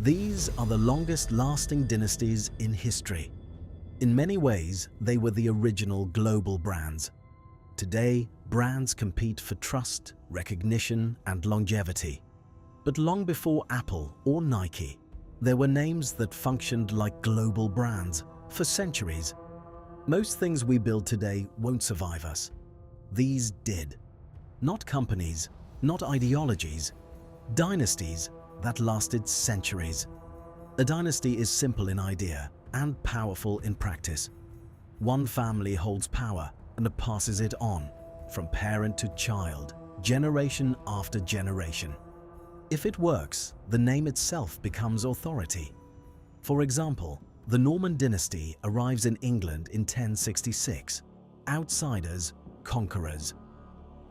These are the longest-lasting dynasties in history. In many ways, they were the original global brands. Today, brands compete for trust, recognition, and longevity. But long before Apple or Nike, there were names that functioned like global brands for centuries. Most things we build today won't survive us. These did. Not companies, not ideologies, dynasties that lasted centuries. A dynasty is simple in idea and powerful in practice. One family holds power and passes it on, from parent to child, generation after generation. If it works, the name itself becomes authority. For example, the Norman dynasty arrives in England in 1066. Outsiders, conquerors.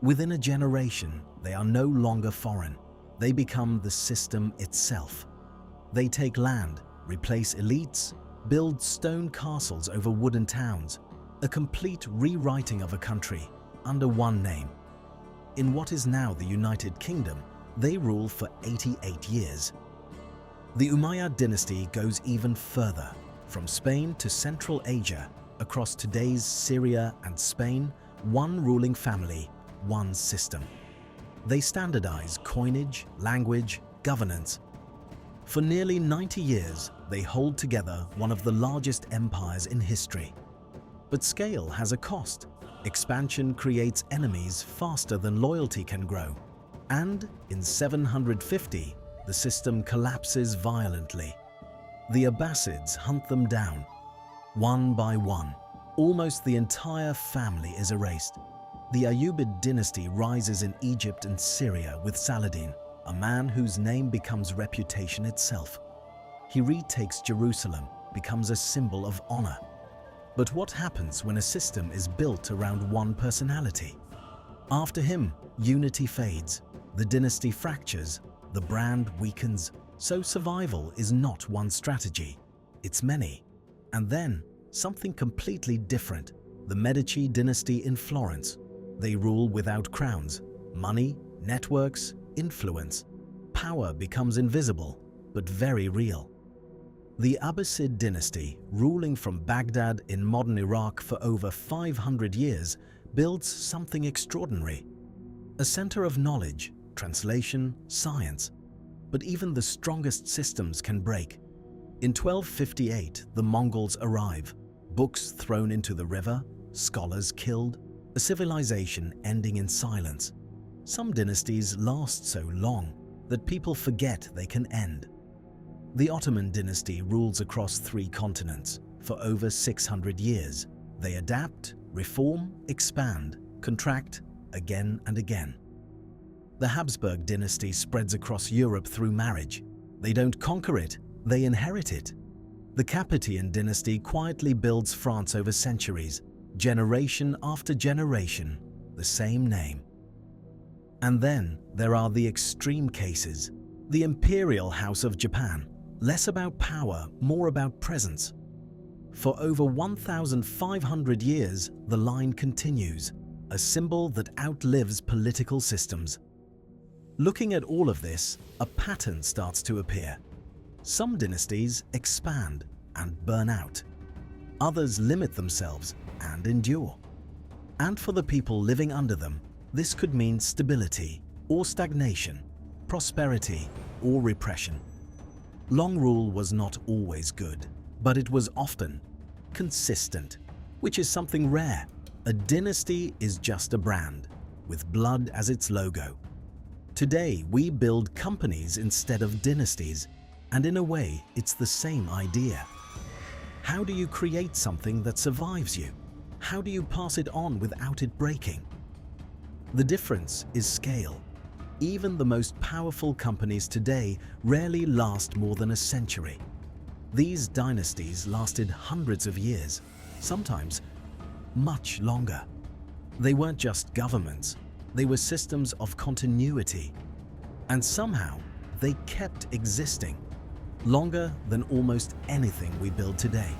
Within a generation, they are no longer foreign. They become the system itself. They take land, replace elites, build stone castles over wooden towns, a complete rewriting of a country under one name. In what is now the United Kingdom, they rule for 88 years. The Umayyad dynasty goes even further, from Spain to Central Asia, across today's Syria and Spain, one ruling family, one system. They standardize coinage, language, governance. For nearly 90 years, they hold together one of the largest empires in history. But scale has a cost. Expansion creates enemies faster than loyalty can grow. And in 750, the system collapses violently. The Abbasids hunt them down. One by one, almost the entire family is erased. The Ayyubid dynasty rises in Egypt and Syria with Saladin, a man whose name becomes reputation itself. He retakes Jerusalem, becomes a symbol of honor. But what happens when a system is built around one personality? After him, unity fades, the dynasty fractures, the brand weakens, so survival is not one strategy, it's many. And then, something completely different, the Medici dynasty in Florence. They rule without crowns, money, networks, influence. Power becomes invisible, but very real. The Abbasid dynasty, ruling from Baghdad in modern Iraq for over 500 years, builds something extraordinary. A center of knowledge, translation, science. But even the strongest systems can break. In 1258, the Mongols arrive, books thrown into the river, scholars killed, a civilization ending in silence. Some dynasties last so long that people forget they can end. The Ottoman dynasty rules across 3 continents for over 600 years. They adapt, reform, expand, contract again and again. The Habsburg dynasty spreads across Europe through marriage. They don't conquer it, they inherit it. The Capetian dynasty quietly builds France over centuries, generation after generation, the same name. And then there are the extreme cases. The Imperial House of Japan, less about power, more about presence. For over 1,500 years, the line continues, a symbol that outlives political systems. Looking at all of this, a pattern starts to appear. Some dynasties expand and burn out. Others limit themselves and endure. And for the people living under them, this could mean stability or stagnation, prosperity or repression. Long rule was not always good, but it was often consistent, which is something rare. A dynasty is just a brand, with blood as its logo. Today, we build companies instead of dynasties, and in a way, it's the same idea. How do you create something that survives you? How do you pass it on without it breaking? The difference is scale. Even the most powerful companies today rarely last more than a century. These dynasties lasted hundreds of years, sometimes much longer. They weren't just governments, they were systems of continuity. And somehow, they kept existing, longer than almost anything we build today.